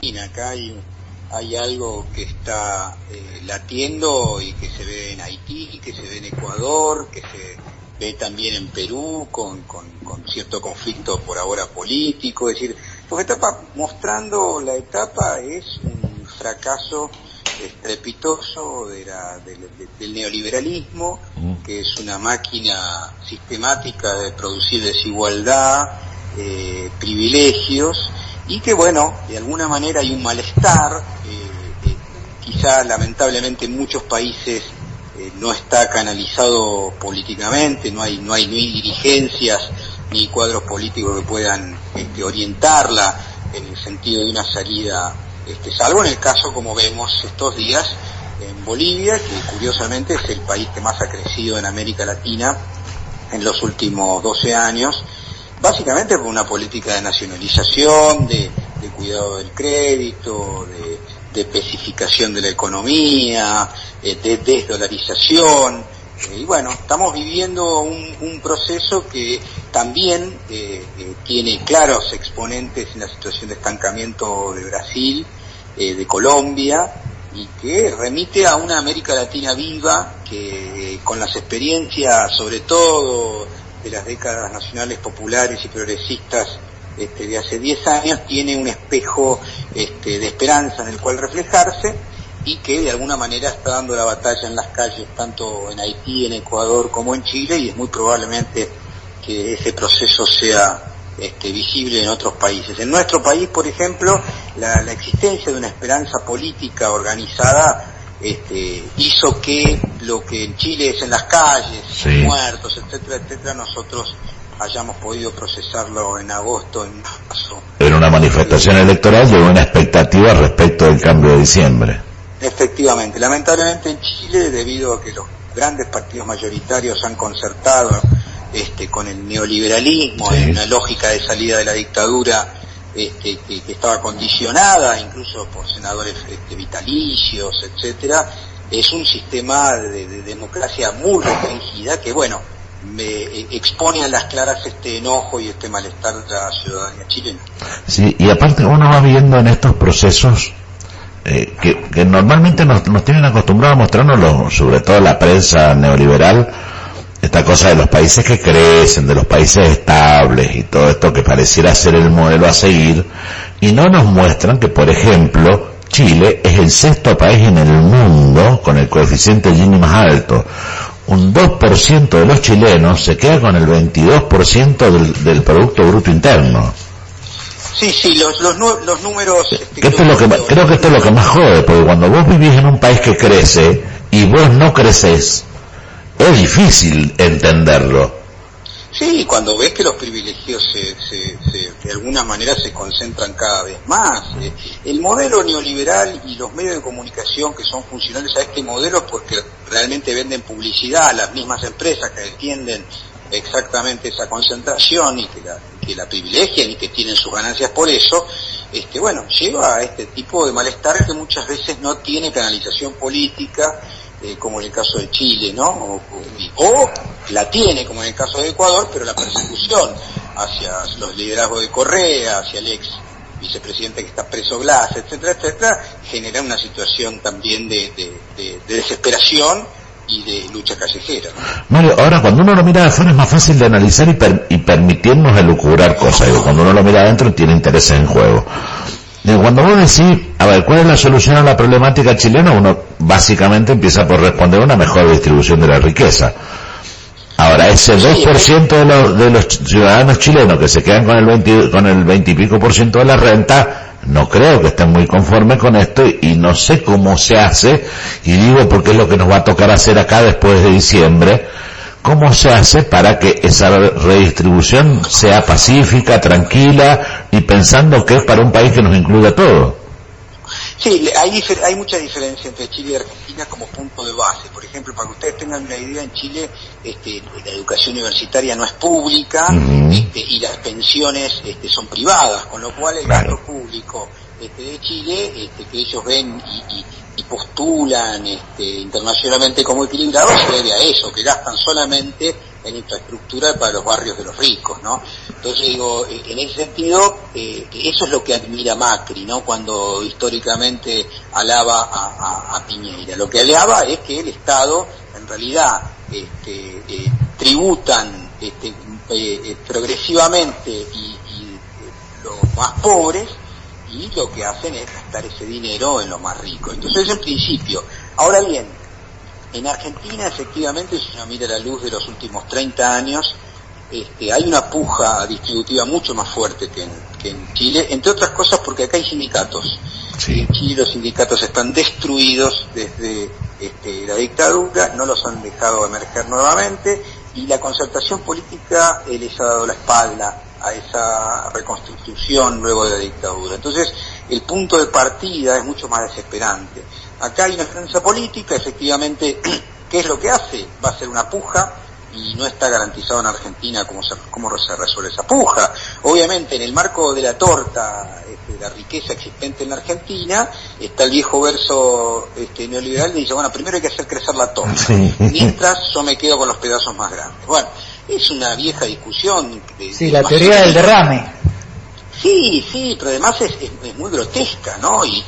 Acá hay algo que está latiendo y que se ve en Haití, que se ve en Ecuador, que se ve también en Perú con cierto conflicto por ahora político. Es decir, lo que está mostrando la etapa es un fracaso estrepitoso del neoliberalismo, que es una máquina sistemática de producir desigualdad, privilegios, y que bueno, de alguna manera hay un malestar, quizá lamentablemente en muchos países no está canalizado políticamente, no hay dirigencias ni cuadros políticos que puedan orientarla en el sentido de una salida, salvo en el caso, como vemos estos días, en Bolivia, que curiosamente es el país que más ha crecido en América Latina en los últimos 12 años, básicamente por una política de nacionalización, de cuidado del crédito, de especificación de la economía, de desdolarización, y bueno, estamos viviendo un proceso que también tiene claros exponentes en la situación de estancamiento de Brasil, de Colombia, y que remite a una América Latina viva, que con las experiencias, sobre todo de las décadas nacionales populares y progresistas de hace 10 años, tiene un espejo de esperanza en el cual reflejarse, y que de alguna manera está dando la batalla en las calles, tanto en Haití, en Ecuador como en Chile, y es muy probablemente que ese proceso sea visible en otros países. En nuestro país, por ejemplo, la existencia de una esperanza política organizada hizo que lo que en Chile es en las calles, sí, muertos, etcétera, nosotros hayamos podido procesarlo en agosto, en marzo. En una manifestación electoral y una expectativa respecto del cambio de diciembre. Efectivamente, lamentablemente en Chile, debido a que los grandes partidos mayoritarios han concertado con el neoliberalismo, sí, en una lógica de salida de la dictadura, que estaba condicionada incluso por senadores vitalicios, etcétera, es un sistema de democracia muy restringida que, bueno, expone a las claras este enojo y este malestar de la ciudadanía chilena. Sí, y aparte uno va viendo en estos procesos que normalmente nos tienen acostumbrados a mostrarnos, sobre todo la prensa neoliberal, esta cosa de los países que crecen, de los países estables y todo esto que pareciera ser el modelo a seguir, y no nos muestran que, por ejemplo, Chile es el sexto país en el mundo con el coeficiente Gini más alto. Un 2% de los chilenos se queda con el 22% del Producto Bruto Interno. Sí, los números... creo que esto es lo que más jode, porque cuando vos vivís en un país que crece y vos no creces, es difícil entenderlo. Sí, cuando ves que los privilegios de alguna manera se concentran cada vez más. El modelo neoliberal y los medios de comunicación que son funcionales a este modelo, porque realmente venden publicidad a las mismas empresas que defienden exactamente esa concentración y que la privilegian y que tienen sus ganancias por eso, bueno, lleva a este tipo de malestar que muchas veces no tiene canalización política, como en el caso de Chile, ¿no? O la tiene, como en el caso de Ecuador, pero la persecución hacia los liderazgos de Correa, hacia el ex vicepresidente que está preso Glass, etcétera, genera una situación también de desesperación y de lucha callejera, ¿no? Mario, ahora cuando uno lo mira de afuera es más fácil de analizar y permitirnos elucubrar cosas, y cuando uno lo mira adentro tiene intereses en juego. Cuando vos decís, a ver, ¿cuál es la solución a la problemática chilena? Uno básicamente empieza por responder a una mejor distribución de la riqueza. Ahora, ese 2% de los ciudadanos chilenos que se quedan con el 20 y pico por ciento de la renta, no creo que estén muy conformes con esto, y no sé cómo se hace, y digo porque es lo que nos va a tocar hacer acá después de diciembre. ¿Cómo se hace para que esa redistribución sea pacífica, tranquila, y pensando que es para un país que nos incluye a todos? Sí, hay mucha diferencia entre Chile y Argentina como punto de base. Por ejemplo, para que ustedes tengan una idea, en Chile la educación universitaria no es pública, y las pensiones son privadas, con lo cual el gasto público de Chile, que ellos ven y postulan internacionalmente como equilibrado, se debe a eso, que gastan solamente en infraestructura para los barrios de los ricos, ¿no? Entonces digo, en ese sentido, eso es lo que admira Macri, ¿no? Cuando históricamente alaba a Piñera. Lo que alaba es que el Estado, en realidad, tributan progresivamente y los más pobres, y lo que hacen es gastar ese dinero en los más ricos. Entonces, en principio. Ahora bien, en Argentina, efectivamente, si uno mira la luz de los últimos 30 años, hay una puja distributiva mucho más fuerte que en Chile, entre otras cosas porque acá hay sindicatos. Sí. En Chile los sindicatos están destruidos desde la dictadura, no los han dejado emerger nuevamente, y la concertación política les ha dado la espalda a esa reconstrucción luego de la dictadura. Entonces, el punto de partida es mucho más desesperante. Acá hay una esperanza política, efectivamente, ¿qué es lo que hace? Va a ser una puja, y no está garantizado en Argentina cómo se resuelve esa puja. Obviamente, en el marco de la torta, de la riqueza existente en la Argentina, está el viejo verso neoliberal que dice, bueno, primero hay que hacer crecer la torta, mientras yo me quedo con los pedazos más grandes. Bueno, es una vieja discusión. Sí, la teoría del derrame. Sí, pero además es muy grotesca, ¿no? Y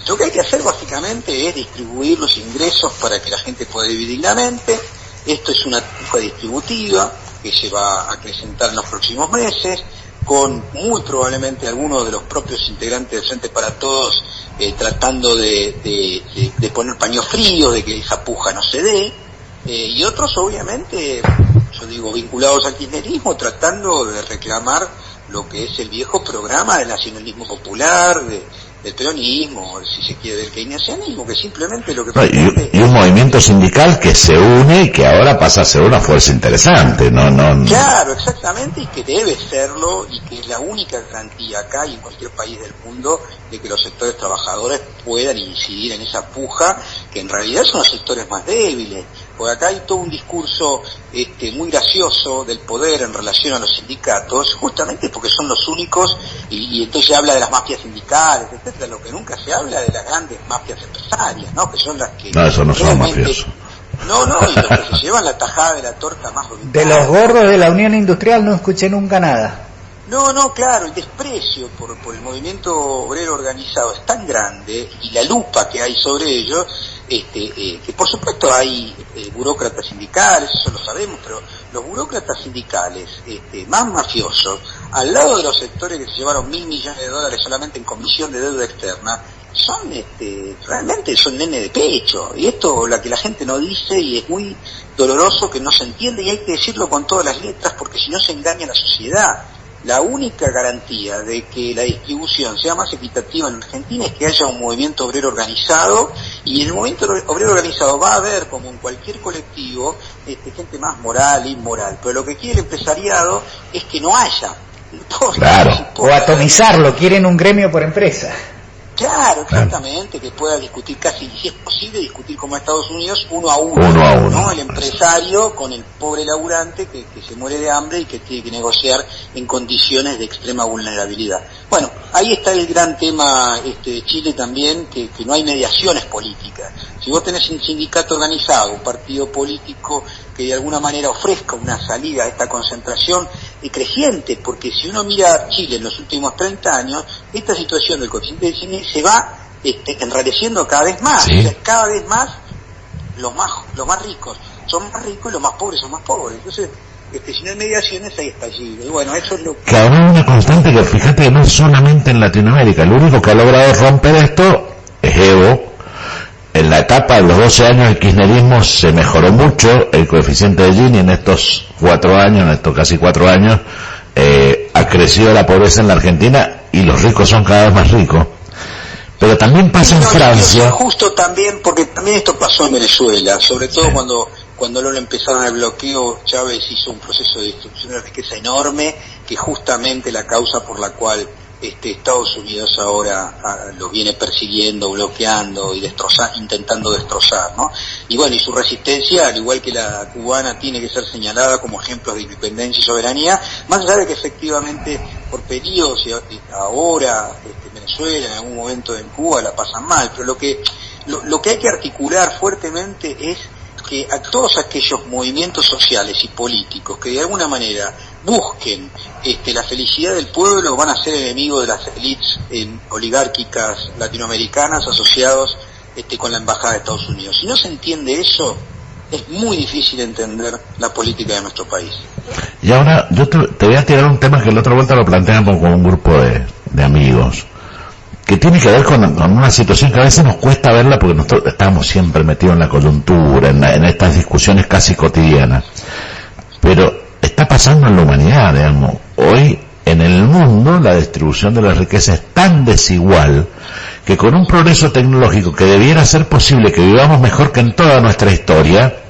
lo que hay que hacer básicamente es distribuir los ingresos para que la gente pueda vivir dignamente. Esto es una puja distributiva que se va a acrecentar en los próximos meses, con muy probablemente algunos de los propios integrantes del Frente para Todos tratando de poner paño frío, de que esa puja no se dé, y otros obviamente, yo digo, vinculados al kirchnerismo, tratando de reclamar lo que es el viejo programa del nacionalismo popular, del peronismo, si se quiere, del keynesianismo, que simplemente lo que pretende... Y un movimiento sindical que se une y que ahora pasa a ser una fuerza interesante, ¿no? Claro, exactamente, y que debe serlo, y que es la única garantía acá y en cualquier país del mundo de que los sectores trabajadores puedan incidir en esa puja, que en realidad son los sectores más débiles. Porque acá hay todo un discurso muy gracioso del poder en relación a los sindicatos, justamente porque son los únicos, y entonces se habla de las mafias sindicales, etcétera, lo que nunca se habla de las grandes mafias empresarias, ¿no? Que son las que... No, eso no son mafiosos. No, y los que se llevan la tajada de la torta más brutal. De los gordos de la Unión Industrial no escuché nunca nada. No, claro, el desprecio por el movimiento obrero organizado es tan grande, y la lupa que hay sobre ellos, que por supuesto hay burócratas sindicales, eso lo sabemos, pero los burócratas sindicales más mafiosos, al lado de los sectores que se llevaron $1.000 millones solamente en comisión de deuda externa, son realmente son nene de pecho, y esto la que la gente no dice, y es muy doloroso que no se entiende, y hay que decirlo con todas las letras, porque si no se engaña a la sociedad. La única garantía de que la distribución sea más equitativa en Argentina es que haya un movimiento obrero organizado, y en el movimiento obrero organizado va a haber, como en cualquier colectivo, gente más moral e inmoral, pero lo que quiere el empresariado es que no haya. Claro. O atomizarlo, quieren un gremio por empresa. Claro, exactamente, que pueda discutir casi, si es posible, discutir como Estados Unidos, uno a uno, ¿no? El empresario con el pobre laburante que se muere de hambre y que tiene que negociar en condiciones de extrema vulnerabilidad. Bueno, ahí está el gran tema de Chile también, que no hay mediaciones políticas. Si vos tenés un sindicato organizado, un partido político que de alguna manera ofrezca una salida a esta concentración creciente, porque si uno mira Chile en los últimos 30 años, esta situación del coeficiente de Gini se va enrareciendo cada vez más. Sí. O sea, cada vez más los más ricos son más ricos y los más pobres son más pobres. Entonces, si no hay mediaciones, hay estallido. Y bueno, eso es lo que... Claro, es una constante que, fíjate, que no es solamente en Latinoamérica. Lo único que ha logrado romper esto es Evo. En la etapa de los 12 años del kirchnerismo se mejoró mucho el coeficiente de Gini. En estos casi 4 años, ha crecido la pobreza en la Argentina y los ricos son cada vez más ricos. Pero también pasa en Francia. Justo también, porque también esto pasó en Venezuela, sobre todo cuando lo empezaron el bloqueo, Chávez hizo un proceso de destrucción de riqueza enorme, que justamente la causa por la cual Estados Unidos ahora lo viene persiguiendo, bloqueando y intentando destrozar, ¿no? Y bueno, y su resistencia, al igual que la cubana, tiene que ser señalada como ejemplos de independencia y soberanía, más allá de que efectivamente por periodos y ahora Venezuela, en algún momento en Cuba la pasan mal, pero lo que hay que articular fuertemente es que a todos aquellos movimientos sociales y políticos que de alguna manera busquen la felicidad del pueblo van a ser enemigos de las élites oligárquicas latinoamericanas asociados con la embajada de Estados Unidos. Si no se entiende eso, es muy difícil entender la política de nuestro país. Y ahora yo te voy a tirar un tema que la otra vuelta lo planteamos con un grupo de amigos, que tiene que ver con una situación que a veces nos cuesta verla porque nosotros estamos siempre metidos en la coyuntura, en estas discusiones casi cotidianas. Pero está pasando en la humanidad, digamos. Hoy en el mundo la distribución de la riqueza es tan desigual que con un progreso tecnológico que debiera ser posible que vivamos mejor que en toda nuestra historia,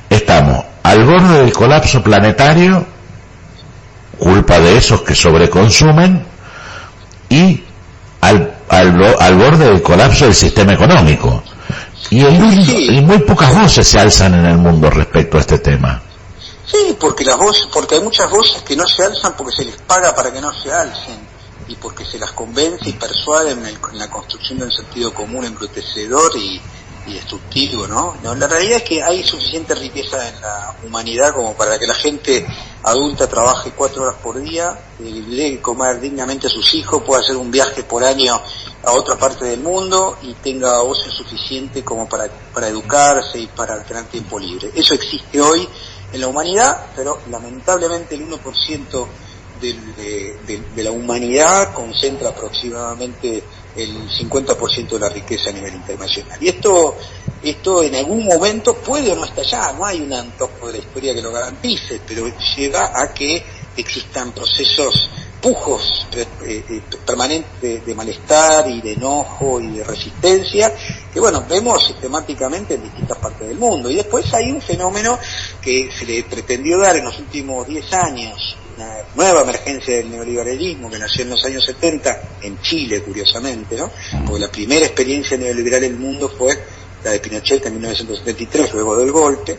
estamos al borde del colapso planetario, culpa de esos que sobreconsumen, y al borde del colapso del sistema económico. Y muy pocas voces se alzan en el mundo respecto a este tema. Sí, porque hay muchas voces que no se alzan porque se les paga para que no se alcen, y porque se las convence y persuade en la construcción del sentido común embrutecedor y destructivo, ¿no? La realidad es que hay suficiente riqueza en la humanidad como para que la gente adulta trabaje 4 horas por día, le dé comer dignamente a sus hijos, pueda hacer un viaje por año a otra parte del mundo y tenga ocio suficiente como para educarse y para tener tiempo libre. Eso existe hoy en la humanidad, pero lamentablemente el 1% de la humanidad concentra aproximadamente el 50% de la riqueza a nivel internacional. Y esto en algún momento puede o no estallar, no hay un antojo de la historia que lo garantice, pero llega a que existan procesos, pujos permanentes de malestar y de enojo y de resistencia, que bueno, vemos sistemáticamente en distintas partes del mundo. Y después hay un fenómeno que se le pretendió dar en los últimos 10 años, una nueva emergencia del neoliberalismo que nació en los años 70, en Chile curiosamente, ¿no? Porque la primera experiencia neoliberal en el mundo fue la de Pinochet en 1973, luego del golpe,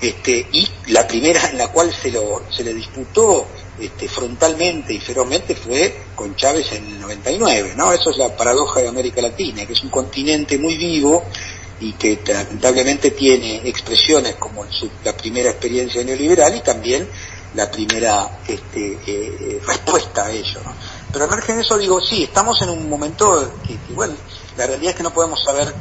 y la primera en la cual se le disputó frontalmente y ferozmente fue con Chávez en el 99, ¿no? Eso es la paradoja de América Latina, que es un continente muy vivo y que lamentablemente tiene expresiones como la primera experiencia neoliberal y también la primera respuesta a ello, ¿no? Pero al margen de eso digo, sí, estamos en un momento que bueno, la realidad es que no podemos saber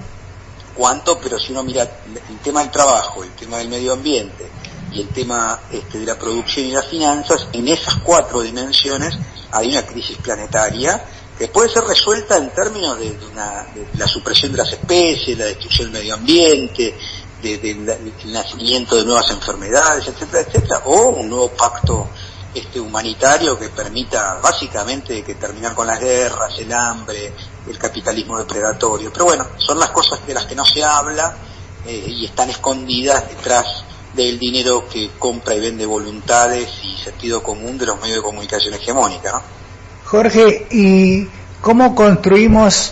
cuánto, pero si uno mira el tema del trabajo, el tema del medio ambiente y el tema de la producción y las finanzas, en esas 4 dimensiones hay una crisis planetaria que puede ser resuelta en términos de la supresión de las especies, la destrucción del medio ambiente, del nacimiento de nuevas enfermedades, etcétera, etcétera, o un nuevo pacto humanitario que permita básicamente que terminar con las guerras, el hambre, el capitalismo depredatorio. Pero bueno, son las cosas de las que no se habla y están escondidas detrás del dinero que compra y vende voluntades y sentido común de los medios de comunicación hegemónica, ¿no? Jorge, ¿y cómo construimos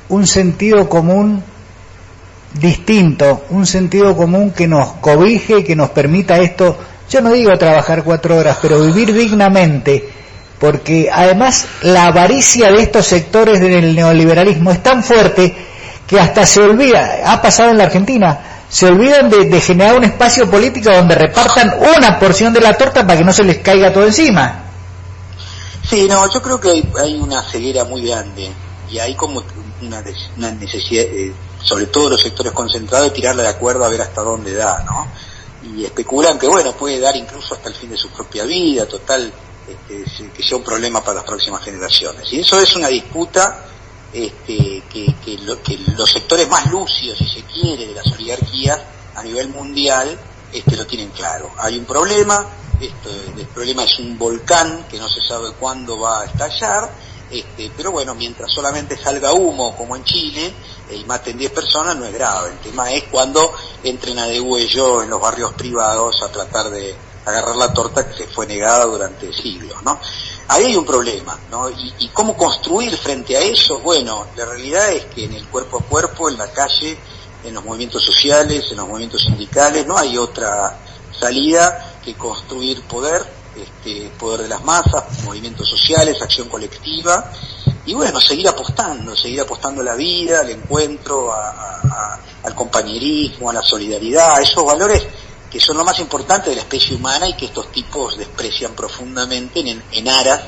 un sentido común distinto, un sentido común que nos cobije, que nos permita esto? Yo no digo trabajar 4 horas, pero vivir dignamente, porque además la avaricia de estos sectores del neoliberalismo es tan fuerte que hasta se olvida, ha pasado en la Argentina, se olvidan de generar un espacio político donde repartan una porción de la torta para que no se les caiga todo encima. Sí, no, yo creo que hay una ceguera muy grande y hay como una necesidad, sobre todo los sectores concentrados, de tirarle la cuerda a ver hasta dónde da, ¿no? Y especulan que bueno, puede dar incluso hasta el fin de su propia vida, total, que sea un problema para las próximas generaciones. Y eso es una disputa que los sectores más lúcidos, si se quiere, de las oligarquías a nivel mundial lo tienen claro. Hay un problema, el problema es un volcán que no se sabe cuándo va a estallar, pero bueno, mientras solamente salga humo, como en Chile, y maten 10 personas, no es grave. El tema es cuando entren a degüello en los barrios privados a tratar de agarrar la torta que se fue negada durante siglos, ¿no? Ahí hay un problema, ¿no? Y cómo construir frente a eso. Bueno, la realidad es que en el cuerpo a cuerpo, en la calle, en los movimientos sociales, en los movimientos sindicales, no hay otra salida que construir poder, poder de las masas, movimientos sociales, acción colectiva, y bueno, seguir apostando a la vida, al encuentro, a al compañerismo, a la solidaridad, a esos valores que son lo más importante de la especie humana y que estos tipos desprecian profundamente en aras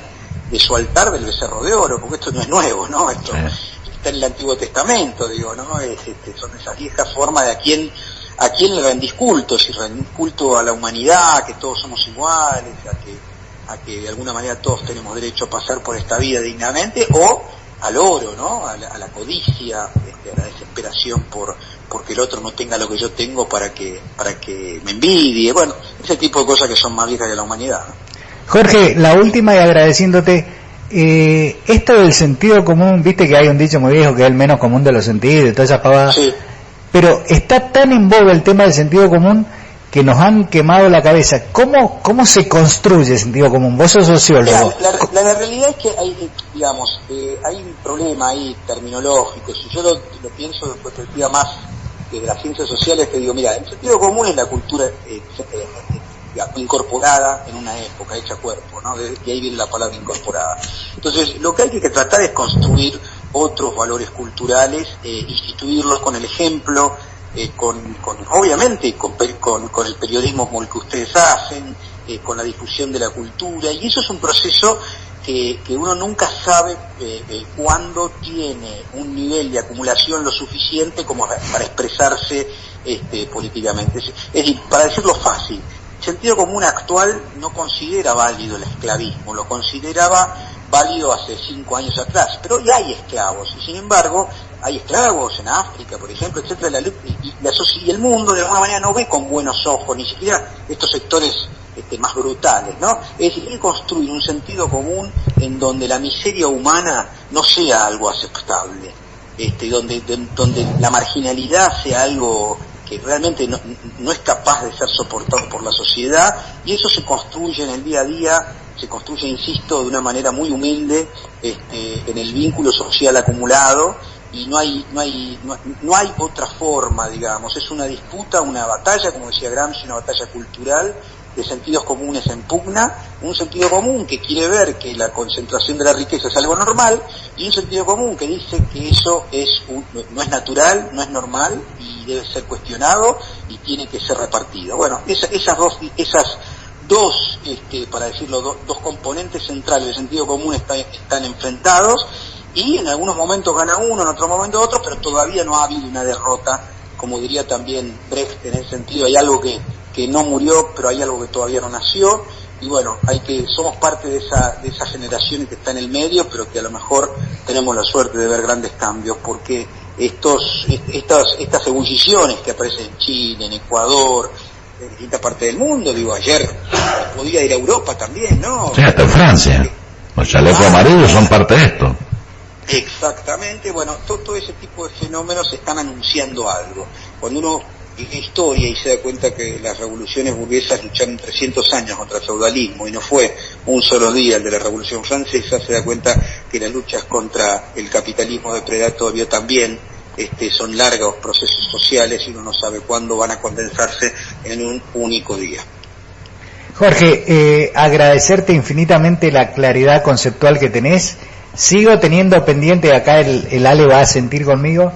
de su altar del becerro de oro, porque esto no es nuevo, ¿no? Esto está en el Antiguo Testamento, digo, ¿no? Son esas viejas formas de a quién le rendís culto, si rendís culto a la humanidad, que todos somos iguales, a que de alguna manera todos tenemos derecho a pasar por esta vida dignamente, o al oro, ¿no? A la codicia, a la desesperación porque el otro no tenga lo que yo tengo para que me envidie, bueno, ese tipo de cosas que son más viejas que la humanidad, ¿no? Jorge, la última y agradeciéndote, esto del sentido común, viste que hay un dicho muy viejo que es el menos común de los sentidos y todas esas pavadas, sí. Pero está tan en boga el tema del sentido común que nos han quemado la cabeza. ¿Cómo se construye el sentido común? Vos sos sociólogo. La realidad es que hay, digamos, hay un problema ahí terminológico. Si yo lo pienso de perspectiva más de las ciencias sociales, te digo, mira, el sentido común es la cultura incorporada en una época, hecha cuerpo, ¿no? De ahí viene la palabra incorporada. Entonces, lo que hay que tratar es construir otros valores culturales, instituirlos con el ejemplo, obviamente con el periodismo como el que ustedes hacen, con la difusión de la cultura, y eso es un proceso que uno nunca sabe cuándo tiene un nivel de acumulación lo suficiente como para expresarse políticamente. Es decir, para decirlo fácil, el sentido común actual no considera válido el esclavismo, lo consideraba válido hace 5 años atrás, pero ya hay esclavos, y sin embargo hay esclavos en África, por ejemplo, etcétera, y el mundo de alguna manera no ve con buenos ojos, ni siquiera estos sectores más brutales, ¿no? Es decir, hay que construir un sentido común en donde la miseria humana no sea algo aceptable, donde la marginalidad sea algo que realmente no es capaz de ser soportado por la sociedad, y eso se construye en el día a día, se construye, insisto, de una manera muy humilde, en el vínculo social acumulado, y no hay otra forma, digamos. Es una disputa, una batalla, como decía Gramsci, una batalla cultural de sentidos comunes en pugna, un sentido común que quiere ver que la concentración de la riqueza es algo normal, y un sentido común que dice que eso no es natural, no es normal, y debe ser cuestionado y tiene que ser repartido. Bueno, esas dos, para decirlo, dos componentes centrales del sentido común están enfrentados, y en algunos momentos gana uno, en otros momentos otro, pero todavía no ha habido una derrota, como diría también Brecht. En ese sentido hay algo que no murió, pero hay algo que todavía no nació, y bueno, somos parte de esa generación que está en el medio, pero que a lo mejor tenemos la suerte de ver grandes cambios, porque estas ebulliciones que aparecen en Chile, en Ecuador, en distintas partes del mundo, digo, ayer podía ir a Europa también, ¿no? Sí, hasta en Francia. Los chalecos amarillos son parte de esto. Exactamente, bueno, todo ese tipo de fenómenos están anunciando algo. Cuando uno lee historia y se da cuenta que las revoluciones burguesas lucharon 300 años contra el feudalismo y no fue un solo día el de la Revolución Francesa, se da cuenta que las luchas contra el capitalismo depredatorio también son largos procesos sociales, y uno no sabe cuándo van a condensarse en un único día. Jorge, agradecerte infinitamente la claridad conceptual que tenés. Sigo teniendo pendiente, acá el Ale va a sentir conmigo,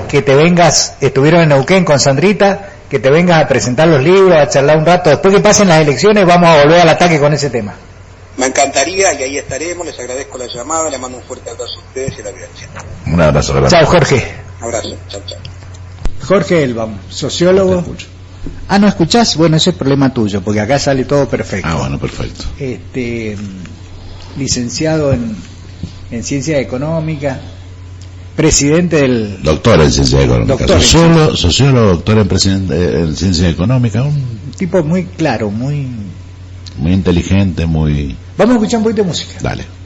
que te vengas, estuvieron en Neuquén con Sandrita, que te vengas a presentar los libros, a charlar un rato. Después que pasen las elecciones vamos a volver al ataque con ese tema. Me encantaría, y ahí estaremos. Les agradezco la llamada, les mando un fuerte abrazo a ustedes y a la audiencia. Un abrazo. Chao, Jorge. Abrazo, chao. Jorge Elbaum, sociólogo. ¿No escuchás? Bueno, ese es problema tuyo, porque acá sale todo perfecto. Bueno, perfecto. Licenciado en Ciencias Económicas, presidente del... Doctor en Ciencias Económicas. Sociólogo, doctor en Ciencias Económicas. Un tipo muy claro, muy inteligente, muy... Vamos a escuchar un poquito de música. Dale.